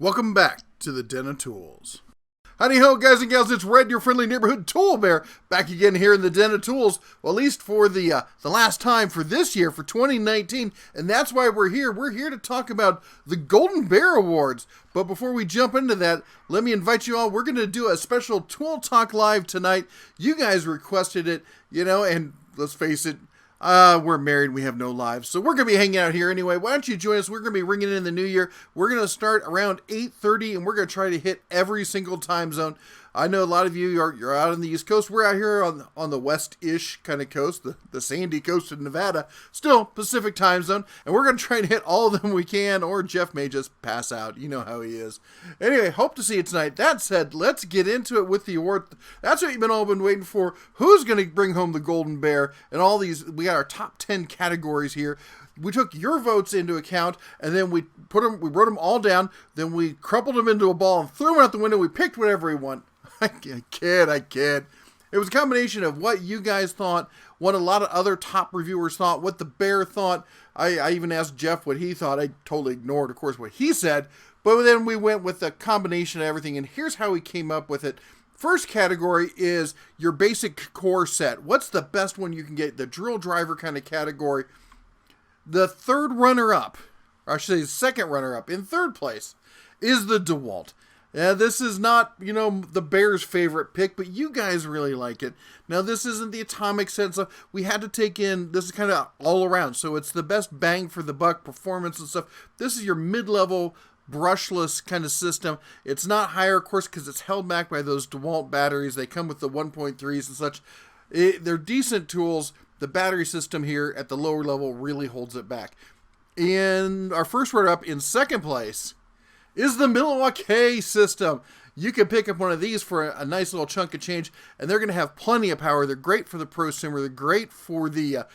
Welcome back to the Den of Tools. Howdy ho, guys and gals, it's Red, your friendly neighborhood tool bear, back again here in the Den of Tools, well, at least for the last time for this year, for 2019, and that's why we're here. We're here to talk about the Golden Bear Awards. But before we jump into that, let me invite you all. We're going to do a special Tool Talk Live tonight. You guys requested it, and let's face it, we're married, we have no lives, so we're going to be hanging out here anyway. Why don't you join us? We're going to be ringing in the new year. We're going to start around 8:30, and we're going to try to hit every single time zone. I know a lot of you you're out on the East Coast. We're out here on the west-ish kind of coast, the sandy coast of Nevada, still Pacific time zone, and we're going to try to hit all of them we can, or Jeff may just pass out. You know how he is. Anyway, hope to see you tonight. That said, let's get into it with the award. That's what you've all been waiting for. Who's going to bring home the Golden Bear? And all these, we got our top 10 categories here. We took your votes into account, and then we wrote them all down, then we crumpled them into a ball and threw them out the window. We picked whatever we want. I kid. It was a combination of what you guys thought, what a lot of other top reviewers thought, what the bear thought. I even asked Jeff what he thought. I totally ignored, of course, what he said. But then we went with a combination of everything, and here's how we came up with it. First category is your basic core set. What's the best one you can get? The drill driver kind of category. The third runner-up, or I should say second runner-up, in third place, is the DeWalt. Yeah, this is not, the Bears' favorite pick, but you guys really like it. Now, this isn't the atomic sense of, we had to take in, this is kind of all around, so it's the best bang for the buck performance and stuff. This is your mid-level, brushless kind of system. It's not higher, of course, because it's held back by those DeWalt batteries. They come with the 1.3s and such. They're decent tools. The battery system here at the lower level really holds it back. In our first runner-up, in second place, is the Milwaukee system. You can pick up one of these for a nice little chunk of change, and they're going to have plenty of power. They're great for the prosumer. They're great for the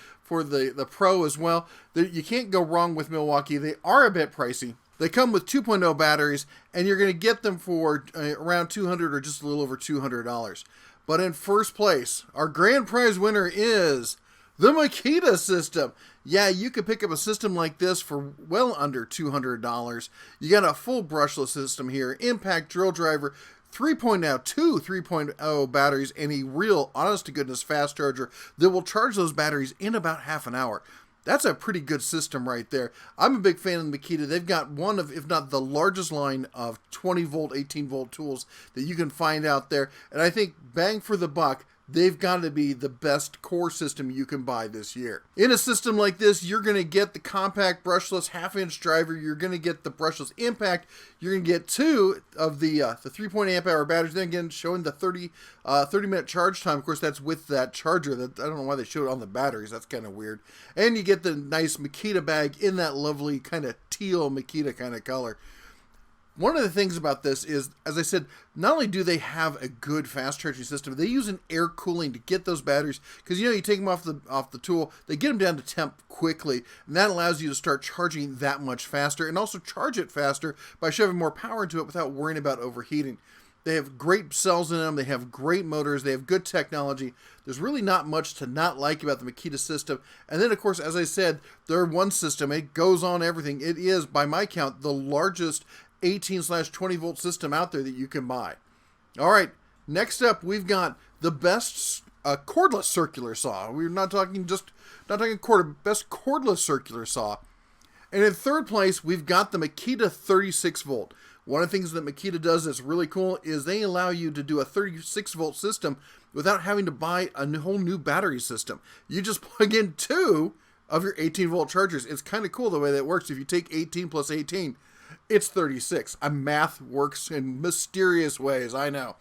pro as well. You can't go wrong with Milwaukee. They are a bit pricey. They come with 2.0 batteries, and you're going to get them for around $200 or just a little over $200. But in first place, our grand prize winner is the Makita system. Yeah, you could pick up a system like this for well under $200. You got a full brushless system here, impact drill driver, 3.0 batteries, and a real, honest-to-goodness fast charger that will charge those batteries in about half an hour. That's a pretty good system right there. I'm a big fan of the Makita. They've got one of, if not the largest line of 20-volt, 18-volt tools that you can find out there. And I think bang for the buck, they've got to be the best core system you can buy this year. In a system like this, you're going to get the compact brushless half-inch driver. You're going to get the brushless impact. You're going to get two of the 3.0 amp hour batteries. Then again, showing the 30-minute charge time. Of course, that's with that charger. That I don't know why they showed it on the batteries. That's kind of weird. And you get the nice Makita bag in that lovely kind of teal Makita kind of color. One of the things about this is, as I said, not only do they have a good fast charging system, they use an air cooling to get those batteries, because you take them off the tool, they get them down to temp quickly, and that allows you to start charging that much faster, and also charge it faster by shoving more power into it without worrying about overheating. They have great cells in them, they have great motors, they have good technology. There's really not much to not like about the Makita system. And then, of course, as I said, they're one system, it goes on everything. It is, by my count, the largest 18/20 volt system out there that you can buy. All right, next up we've got the best cordless circular saw. We're not talking cord, best cordless circular saw. And in third place we've got the Makita 36 volt. One of the things that Makita does that's really cool is they allow you to do a 36 volt system without having to buy a whole new battery system. You just plug in two of your 18 volt chargers. It's kind of cool the way that works. If you take 18 plus 18, it's 36. Math works in mysterious ways, I know.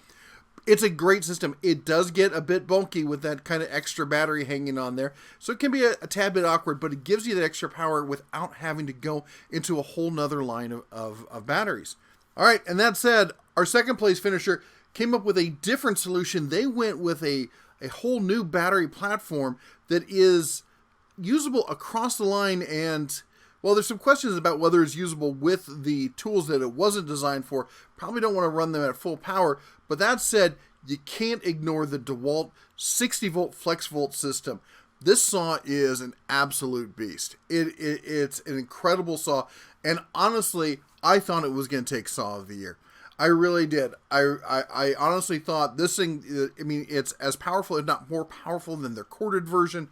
It's a great system. It does get a bit bulky with that kind of extra battery hanging on there, so it can be a tad bit awkward, but it gives you that extra power without having to go into a whole nother line of batteries. All right, and that said, our second place finisher came up with a different solution. They went with a whole new battery platform that is usable across the line, and well, there's some questions about whether it's usable with the tools that it wasn't designed for. Probably don't want to run them at full power. But that said, you can't ignore the DeWalt 60-volt flex volt system. This saw is an absolute beast. It's an incredible saw. And honestly, I thought it was going to take Saw of the Year. I really did. I honestly thought this thing, I mean, it's as powerful, if not more powerful than their corded version.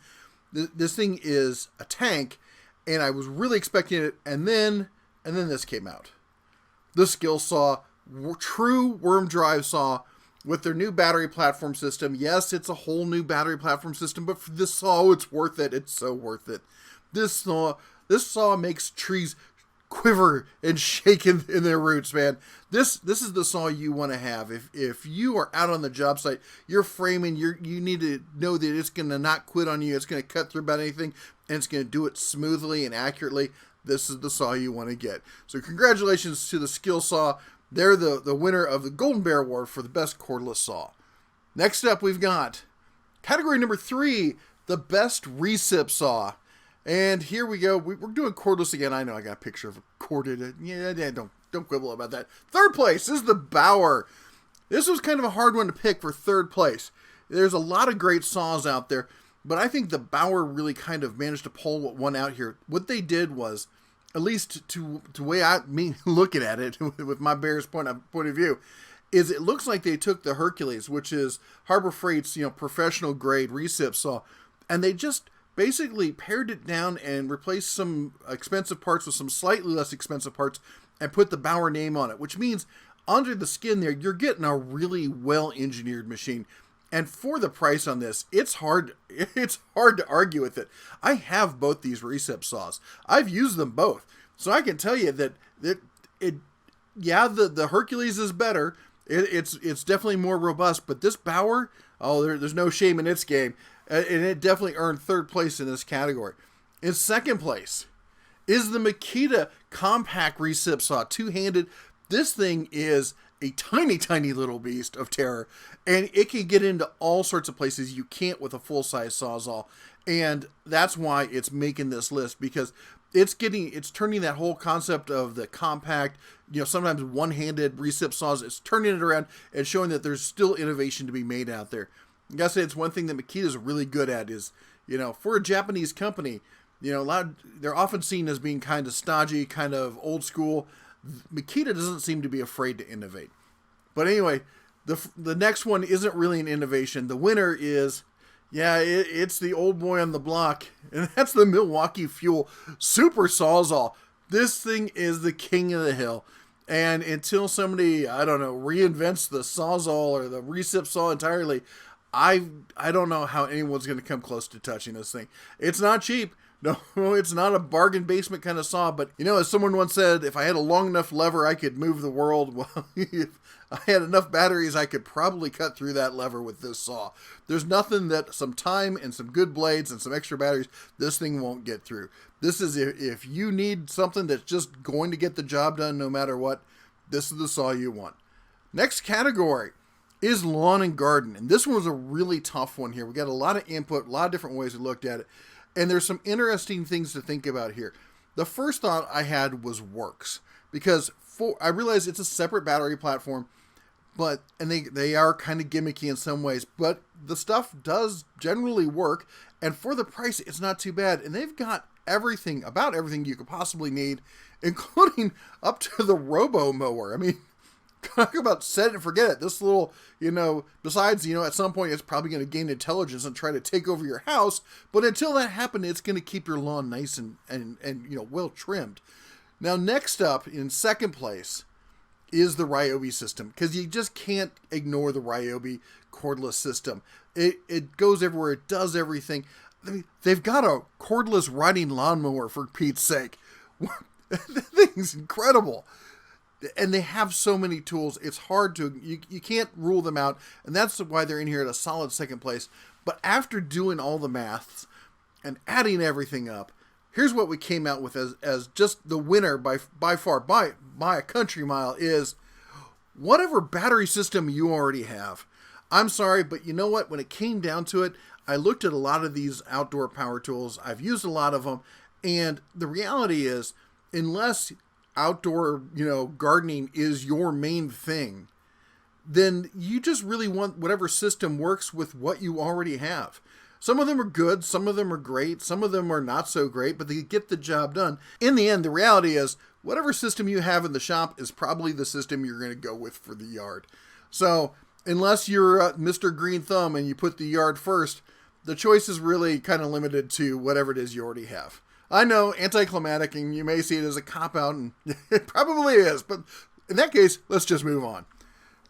This thing is a tank, and I was really expecting it, and then this came out. The Skill Saw, true worm drive saw with their new battery platform system. Yes, it's a whole new battery platform system, but for this saw, it's worth it. It's so worth it. This saw makes trees quiver and shake in their roots, man. This is the saw you want to have. If you are out on the job site, you're framing, you need to know that it's going to not quit on you. It's going to cut through about anything, and it's going to do it smoothly and accurately. This is the saw you want to get. So congratulations to the Skill Saw. They're the winner of the Golden Bear Award for the best cordless saw. Next up, we've got category number 3, the best recip saw. And here we go. We're doing cordless again. I know I got a picture of a corded. Yeah, don't quibble about that. Third place is the Bauer. This was kind of a hard one to pick for third place. There's a lot of great saws out there, but I think the Bauer really kind of managed to pull one out here. What they did was, at least to way me looking at it with my bear's point of view, is it looks like they took the Hercules, which is Harbor Freight's professional grade recip saw, and they just basically pared it down and replaced some expensive parts with some slightly less expensive parts and put the Bauer name on it, which means under the skin there, you're getting a really well-engineered machine. And for the price on this, it's hard to argue with it. I have both these recip saws. I've used them both. So I can tell you that the Hercules is better. It's definitely more robust, but this Bauer, there's no shame in its game. And it definitely earned third place in this category. In second place is the Makita Compact Recip Saw, two-handed. This thing is a tiny, tiny little beast of terror, and it can get into all sorts of places you can't with a full-size Sawzall. And that's why it's making this list, because it's turning that whole concept of the compact, sometimes one-handed recip saws, it's turning it around and showing that there's still innovation to be made out there. I gotta say, it's one thing that Makita is really good at is, for a Japanese company, they're often seen as being kind of stodgy, kind of old school. Makita doesn't seem to be afraid to innovate. But anyway, the next one isn't really an innovation. The winner is, it's the old boy on the block, and that's the Milwaukee Fuel Super Sawzall. This thing is the king of the hill. And until somebody, reinvents the Sawzall or the recip saw entirely, I don't know how anyone's going to come close to touching this thing. It's not cheap. No, it's not a bargain basement kind of saw, but as someone once said, if I had a long enough lever, I could move the world. Well, if I had enough batteries, I could probably cut through that lever with this saw. There's nothing that some time and some good blades and some extra batteries, this thing won't get through. This is if you need something that's just going to get the job done no matter what, this is the saw you want. Next category is lawn and garden. And this one was a really tough one here. We got a lot of input, a lot of different ways we looked at it. And there's some interesting things to think about here. The first thought I had was works, because I realize it's a separate battery platform, and they are kind of gimmicky in some ways, but the stuff does generally work, and for the price, it's not too bad. And they've got about everything you could possibly need, including up to the robo mower. I mean, talk about set it and forget it. This little, besides, at some point it's probably going to gain intelligence and try to take over your house. But until that happens, it's going to keep your lawn nice and well trimmed. Now, next up in second place is the Ryobi system, because you just can't ignore the Ryobi cordless system. It goes everywhere. It does everything. I mean, they've got a cordless riding lawnmower, for Pete's sake. The thing's incredible. And they have so many tools, it's hard to, you can't rule them out, and that's why they're in here at a solid second place. But after doing all the maths and adding everything up, here's what we came out with as just the winner by far, by a country mile, is whatever battery system you already have. I'm sorry, but you know what? When it came down to it, I looked at a lot of these outdoor power tools. I've used a lot of them, and the reality is, unless outdoor, gardening is your main thing, then you just really want whatever system works with what you already have. Some of them are good, some of them are great, some of them are not so great, but they get the job done. In the end, the reality is, whatever system you have in the shop is probably the system you're going to go with for the yard. So, unless you're Mr. Green Thumb and you put the yard first, the choice is really kind of limited to whatever it is you already have. I know, anticlimactic, and you may see it as a cop-out, and it probably is, but in that case, let's just move on.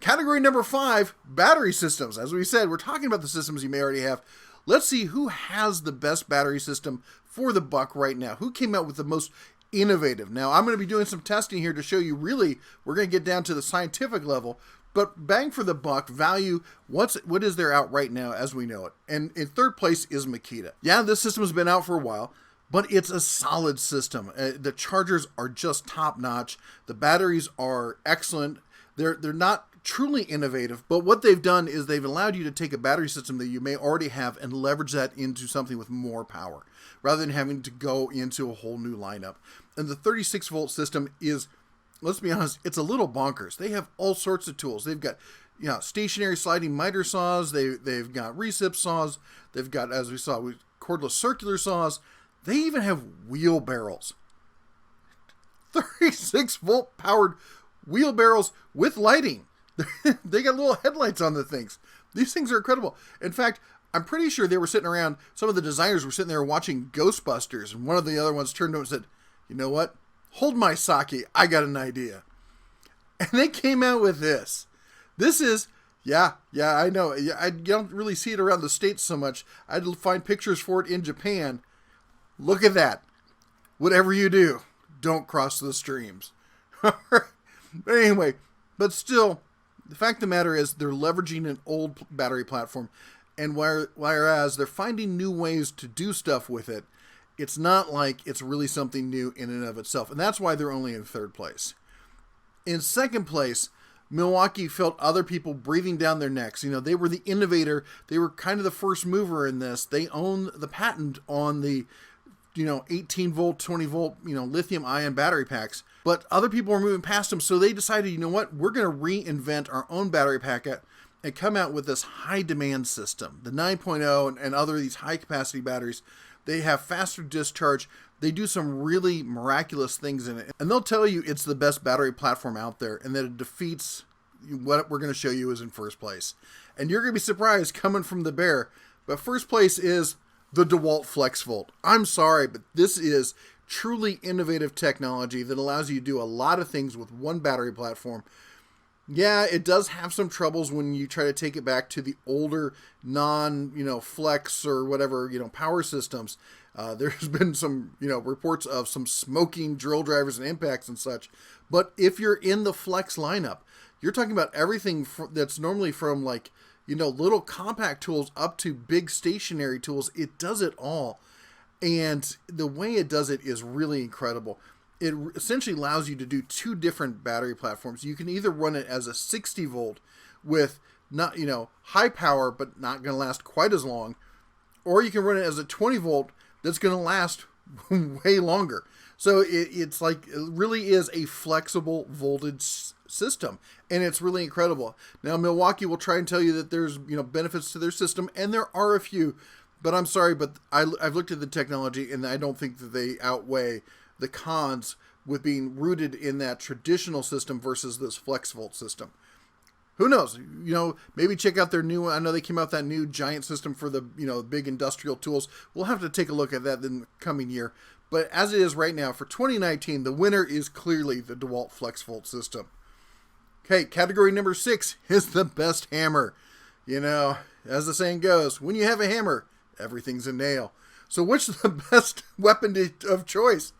Category number 5, battery systems. As we said, we're talking about the systems you may already have. Let's see who has the best battery system for the buck right now. Who came out with the most innovative? Now, I'm going to be doing some testing here to show you really, we're going to get down to the scientific level, but bang for the buck, value, what is there out right now as we know it? And in third place is Makita. Yeah, this system has been out for a while, but it's a solid system. The chargers are just top notch. The batteries are excellent. They're not truly innovative, but what they've done is they've allowed you to take a battery system that you may already have and leverage that into something with more power, rather than having to go into a whole new lineup. And the 36 volt system is, let's be honest, it's a little bonkers. They have all sorts of tools. They've got, stationary sliding miter saws. They've got recip saws. They've got, as we saw, cordless circular saws. They even have wheelbarrows. 36 volt powered wheelbarrows with lighting. They got little headlights on the things. These things are incredible. In fact, I'm pretty sure they were sitting around, some of the designers were sitting there watching Ghostbusters, and one of the other ones turned to them and said, you know what? Hold my sake. I got an idea. And they came out with this. This is, yeah, I know. I don't really see it around the States so much. I had to find pictures for it in Japan. Look at that. Whatever you do, don't cross the streams. But anyway, but still, the fact of the matter is they're leveraging an old battery platform, and whereas they're finding new ways to do stuff with it, it's not like it's really something new in and of itself. And that's why they're only in third place. In second place, Milwaukee felt other people breathing down their necks. They were the innovator. They were kind of the first mover in this. They own the patent on the 18 volt, 20 volt, lithium ion battery packs. But other people were moving past them, so they decided, you know what, we're going to reinvent our own battery pack and come out with this high demand system. The 9.0 and other these high capacity batteries, they have faster discharge. They do some really miraculous things in it. And they'll tell you it's the best battery platform out there and that it defeats what we're going to show you is in first place. And you're going to be surprised coming from the bear. But first place is the DeWalt FlexVolt. I'm sorry, but this is truly innovative technology that allows you to do a lot of things with one battery platform. Yeah, it does have some troubles when you try to take it back to the older flex or whatever, power systems. There's been some, reports of some smoking drill drivers and impacts and such. But if you're in the flex lineup, you're talking about everything that's normally from little compact tools up to big stationary tools. It does it all. And the way it does it is really incredible. It essentially allows you to do two different battery platforms. You can either run it as a 60 volt with not, high power, but not going to last quite as long. Or you can run it as a 20 volt that's going to last way longer. So it really is a flexible voltage system, and it's really incredible. Now, Milwaukee will try and tell you that there's, benefits to their system, and there are a few, but I'm sorry, but I've looked at the technology, and I don't think that they outweigh the cons with being rooted in that traditional system versus this FlexVolt system. Who knows? Maybe check out their new one. I know they came out with that new giant system for the, big industrial tools. We'll have to take a look at that in the coming year. But as it is right now, for 2019, the winner is clearly the DeWalt FlexVolt system. Okay, category number 6 is the best hammer. As the saying goes, when you have a hammer, everything's a nail. So which is the best weapon of choice?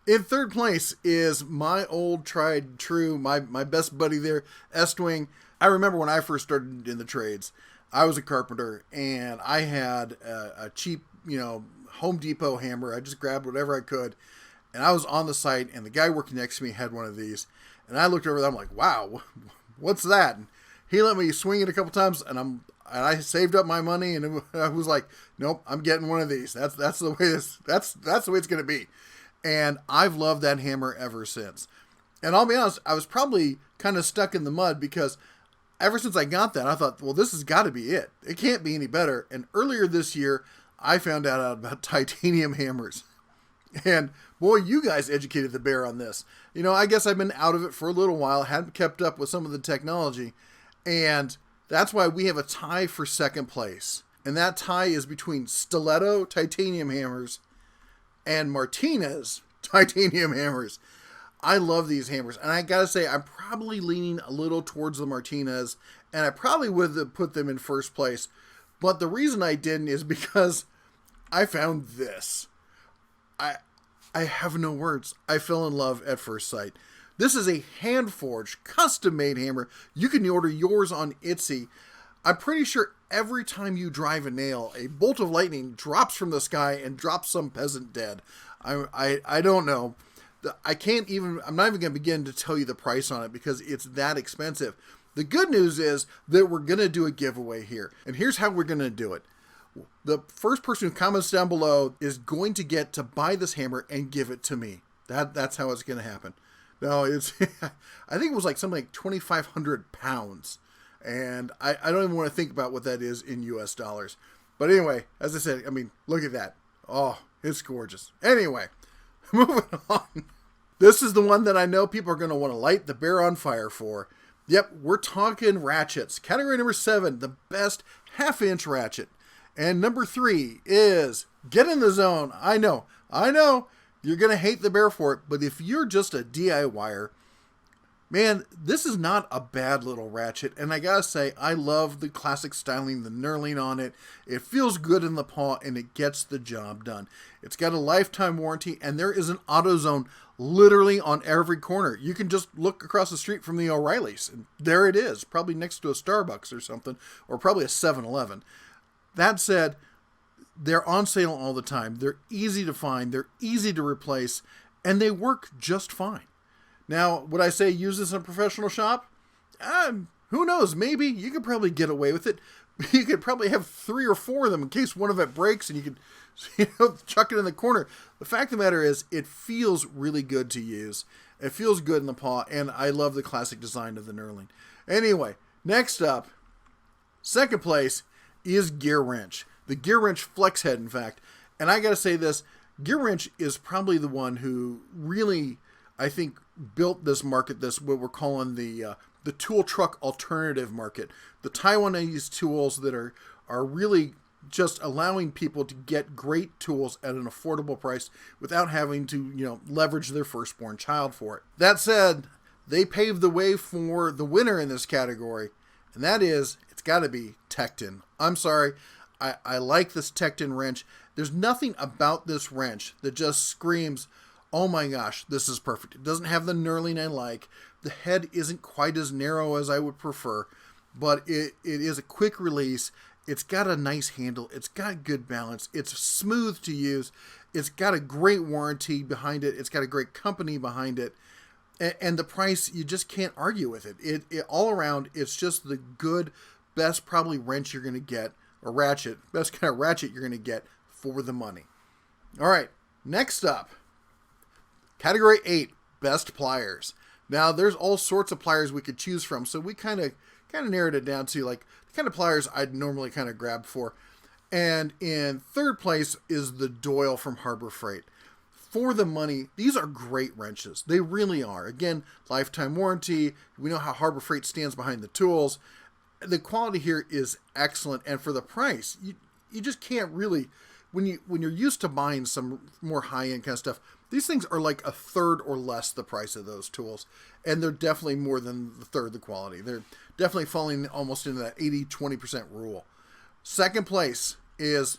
In third place is my old tried true, my best buddy there, Estwing. I remember when I first started in the trades, I was a carpenter and I had a cheap, Home Depot hammer. I just grabbed whatever I could, and I was on the site, and the guy working next to me had one of these, and I looked over there, I'm like, wow, what's that? And he let me swing it a couple times, and I saved up my money, and I was like, nope, I'm getting one of these. That's the way that's the way it's going to be. And I've loved that hammer ever since. And I'll be honest, I was probably kind of stuck in the mud because ever since I got that, I thought, well, this has got to be it. It can't be any better. And earlier this year, I found out about titanium hammers. And boy, you guys educated the bear on this. You know, I guess I've been out of it for a little while, hadn't kept up with some of the technology. And that's why we have a tie for second place. And that tie is between Stiletto titanium hammers and Martinez titanium hammers. I love these hammers. And I gotta say, I'm probably leaning a little towards the Martinez. And I probably would have put them in first place. But the reason I didn't is because I found this. I have no words. I fell in love at first sight. This is a hand-forged, custom-made hammer. You can order yours on Etsy. I'm pretty sure every time you drive a nail, a bolt of lightning drops from the sky and drops some peasant dead. I don't know. I'm not even going to begin to tell you the price on it because it's that expensive. The good news is that we're going to do a giveaway here. And here's how we're going to do it. The first person who comments down below is going to get to buy this hammer and give it to me. That's how it's going to happen. No, it's I think it was like something like 2,500 pounds. And I don't even want to think about what that is in US dollars. But anyway, as I said, I mean, look at that. Oh, it's gorgeous. Anyway, moving on. This is the one that I know people are going to want to light the bear on fire for. Yep, we're talking ratchets. Category number 7, the best half-inch ratchet. And number 3 is Get in the Zone. I know, you're going to hate the bear for it, but if you're just a DIYer, man, this is not a bad little ratchet. And I gotta say, I love the classic styling, the knurling on it. It feels good in the paw, and it gets the job done. It's got a lifetime warranty, and there is an AutoZone literally on every corner. You can just look across the street from the O'Reilly's, and there it is, probably next to a Starbucks or something, or probably a 7-Eleven. That said, they're on sale all the time. They're easy to find, they're easy to replace, and they work just fine. Now, would I say use this in a professional shop? Who knows? Maybe. You could probably get away with it. You could probably have 3 or 4 of them in case one of it breaks and you could chuck it in the corner. The fact of the matter is, it feels really good to use. It feels good in the paw, and I love the classic design of the knurling. Anyway, next up, second place is Gear Wrench. The Gear Wrench Flex Head, in fact. And I gotta say this, Gear Wrench is probably the one who really, I think, built this market, this what we're calling the tool truck alternative market. The Taiwanese tools that are really just allowing people to get great tools at an affordable price without having to, leverage their firstborn child for it. That said, they paved the way for the winner in this category, and that is, it's got to be Tecton. I'm sorry, I like this Tecton wrench. There's nothing about this wrench that just screams, oh my gosh, this is perfect. It doesn't have the knurling I like. The head isn't quite as narrow as I would prefer, but it is a quick release. It's got a nice handle. It's got good balance. It's smooth to use. It's got a great warranty behind it. It's got a great company behind it. And the price, you just can't argue with it. It all around, it's just the good, best probably wrench you're going to get, or ratchet, best kind of ratchet you're going to get for the money. All right, next up, Category 8, Best Pliers. Now, there's all sorts of pliers we could choose from, so we kind of narrowed it down to like the kind of pliers I'd normally kind of grab for. And in third place is the Doyle from Harbor Freight. For the money, these are great wrenches. They really are. Again, lifetime warranty. We know how Harbor Freight stands behind the tools. The quality here is excellent, and for the price, you just can't really, when you're used to buying some more high-end kind of stuff, these things are like a third or less the price of those tools. And they're definitely more than the third the quality. They're definitely falling almost into that 80-20% rule. Second place is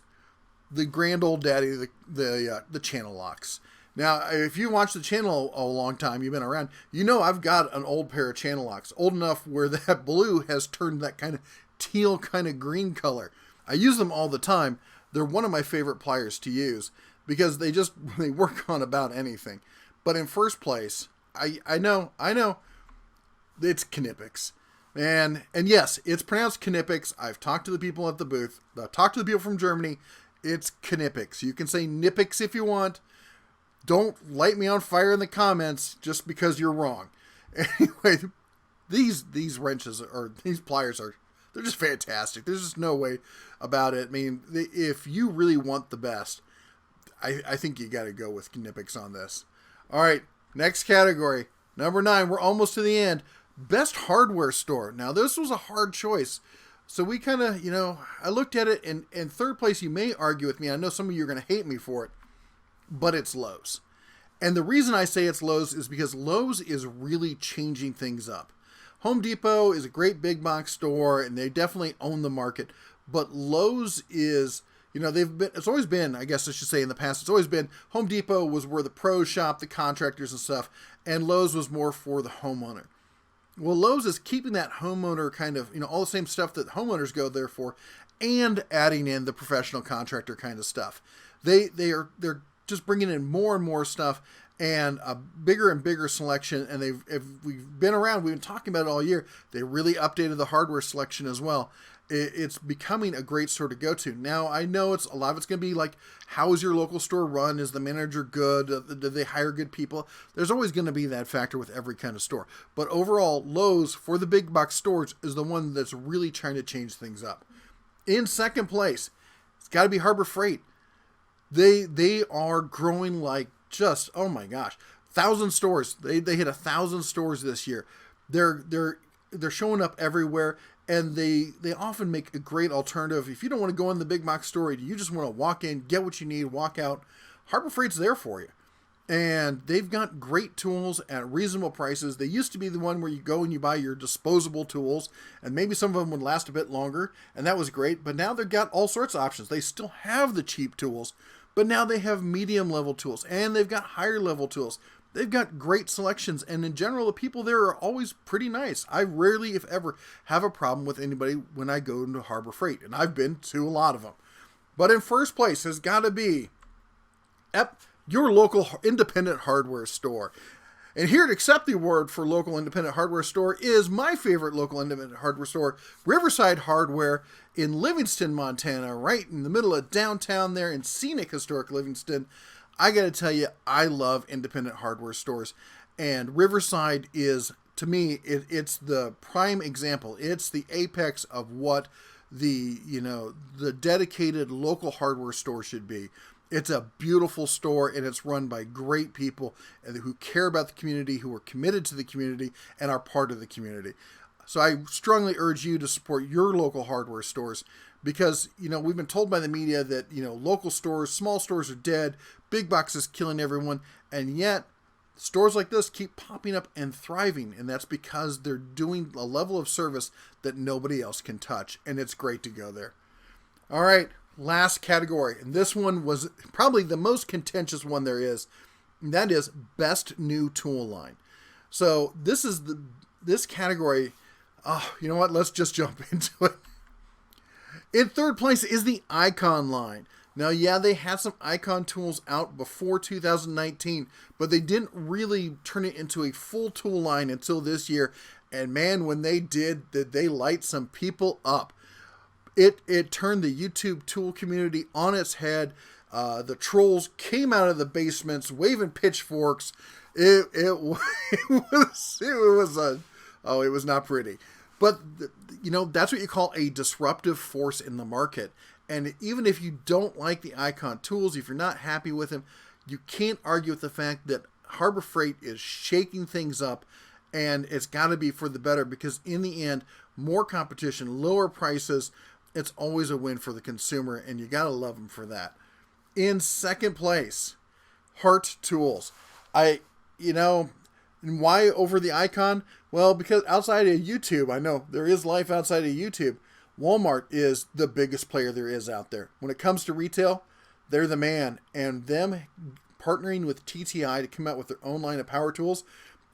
the grand old daddy, the channel locks. Now, if you watch the channel a long time, you've been around, you know I've got an old pair of channel locks. Old enough where that blue has turned that kind of teal kind of green color. I use them all the time. They're one of my favorite pliers to use, because they work on about anything. But in first place, I know, it's Knipex. And yes, it's pronounced Knipex. I've talked to the people at the booth. I've talked to the people from Germany. It's Knipex. You can say Knipex if you want. Don't light me on fire in the comments just because you're wrong. Anyway, these wrenches or these pliers they're just fantastic. There's just no way about it. I mean, if you really want the best, I think you got to go with Knipex on this. All right, next category, number 9. We're almost to the end. Best hardware store. Now, this was a hard choice. So we kind of, I looked at it, and in third place, you may argue with me. I know some of you are going to hate me for it, but it's Lowe's. And the reason I say it's Lowe's is because Lowe's is really changing things up. Home Depot is a great big box store, and they definitely own the market. But Lowe's is, it's always been, I guess I should say in the past, it's always been Home Depot was where the pros shop, the contractors and stuff, and Lowe's was more for the homeowner. Well, Lowe's is keeping that homeowner kind of, all the same stuff that homeowners go there for, and adding in the professional contractor kind of stuff. They're just bringing in more and more stuff and a bigger and bigger selection. And we've been around, we've been talking about it all year. They really updated the hardware selection as well. It's becoming a great store to go to. Now, I know a lot of it's going to be like, how is your local store run? Is the manager good? Do they hire good people? There's always going to be that factor with every kind of store. But overall, Lowe's, for the big box stores, is the one that's really trying to change things up. In second place, it's got to be Harbor Freight. They are growing like just, oh my gosh, 1,000 stores. They hit 1,000 stores this year. They're showing up everywhere. And they often make a great alternative. If you don't want to go in the big box store, you just want to walk in, get what you need, walk out, Harbor Freight's there for you. And they've got great tools at reasonable prices. They used to be the one where you go and you buy your disposable tools, and maybe some of them would last a bit longer, and that was great. But now they've got all sorts of options. They still have the cheap tools, but now they have medium level tools, and they've got higher level tools. They've got great selections, and in general, the people there are always pretty nice. I rarely, if ever, have a problem with anybody when I go into Harbor Freight, and I've been to a lot of them. But in first place has got to be your local independent hardware store. And here to accept the award for local independent hardware store is my favorite local independent hardware store, Riverside Hardware in Livingston, Montana, right in the middle of downtown there in scenic historic Livingston. I got to tell you, I love independent hardware stores, and Riverside is, to me, it's the prime example. It's the apex of what the dedicated local hardware store should be. It's a beautiful store, and it's run by great people who care about the community, who are committed to the community, and are part of the community. So I strongly urge you to support your local hardware stores, because, we've been told by the media that, local stores, small stores are dead, big boxes killing everyone, and yet stores like this keep popping up and thriving, and that's because they're doing a level of service that nobody else can touch, and it's great to go there. All right, last category, and this one was probably the most contentious one there is, and that is best new tool line. So this category, you know what, let's just jump into it. In third place is the Icon line. Now, yeah, they had some Icon tools out before 2019, but they didn't really turn it into a full tool line until this year. And man, when they did they light some people up. It turned the YouTube tool community on its head. The trolls came out of the basements waving pitchforks. It was not pretty. But, that's what you call a disruptive force in the market. And even if you don't like the Icon tools, if you're not happy with them, you can't argue with the fact that Harbor Freight is shaking things up, and it's got to be for the better, because in the end, more competition, lower prices, it's always a win for the consumer, and you got to love them for that. In second place, Hart Tools. And why over the Icon? Well, because outside of YouTube, I know there is life outside of YouTube. Walmart is the biggest player there is out there. When it comes to retail, they're the man. And them partnering with TTI to come out with their own line of power tools,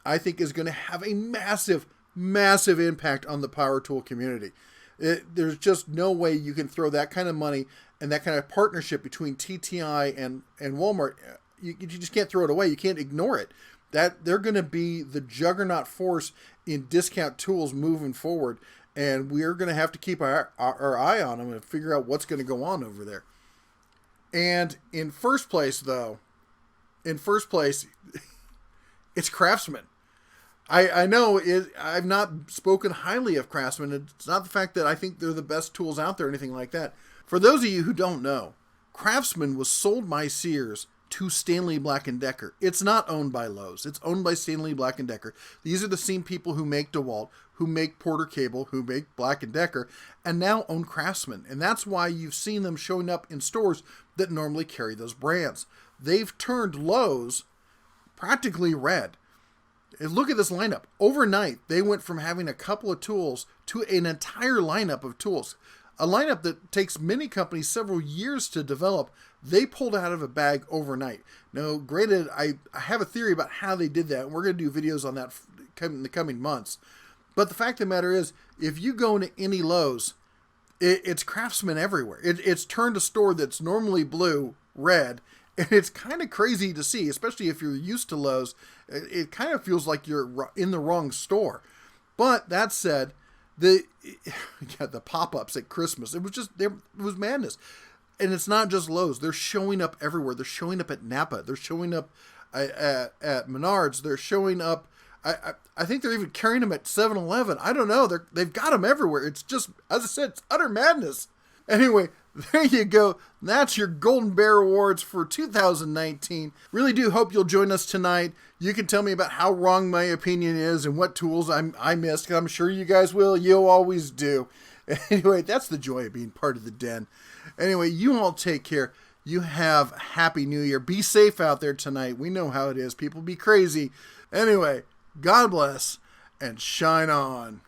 I think is going to have a massive, massive impact on the power tool community. There's just no way you can throw that kind of money and that kind of partnership between TTI and Walmart. You just can't throw it away. You can't ignore it. That they're going to be the juggernaut force in discount tools moving forward, and we're going to have to keep our eye on them and figure out what's going to go on over there. And in first place, it's Craftsman. I know I've not spoken highly of Craftsman. It's not the fact that I think they're the best tools out there or anything like that. For those of you who don't know, Craftsman was sold by Sears to Stanley Black & Decker. It's not owned by Lowe's. It's owned by Stanley Black & Decker. These are the same people who make DeWalt, who make Porter Cable, who make Black & Decker, and now own Craftsman. And that's why you've seen them showing up in stores that normally carry those brands. They've turned Lowe's practically red. And look at this lineup. Overnight, they went from having a couple of tools to an entire lineup of tools. A lineup that takes many companies several years to develop, they pulled out of a bag overnight. Now, granted, I have a theory about how they did that, and we're going to do videos on that in the coming months. But the fact of the matter is, if you go into any Lowe's, it's Craftsman everywhere. It's turned a store that's normally blue, red, and it's kind of crazy to see, especially if you're used to Lowe's. It kind of feels like you're in the wrong store. But that said, the pop-ups at Christmas, it was madness. And it's not just Lowe's. They're showing up everywhere. They're showing up at Napa. They're showing up at Menards. They're showing up. I think they're even carrying them at 7-Eleven. I don't know. They've got them everywhere. It's just, as I said, it's utter madness. Anyway, there you go. That's your Golden Bear Awards for 2019. Really do hope you'll join us tonight. You can tell me about how wrong my opinion is and what tools I missed. I'm sure you guys will. You always do. Anyway, that's the joy of being part of the den. Anyway, you all take care. You have a happy new year. Be safe out there tonight. We know how it is. People be crazy. Anyway, God bless and shine on.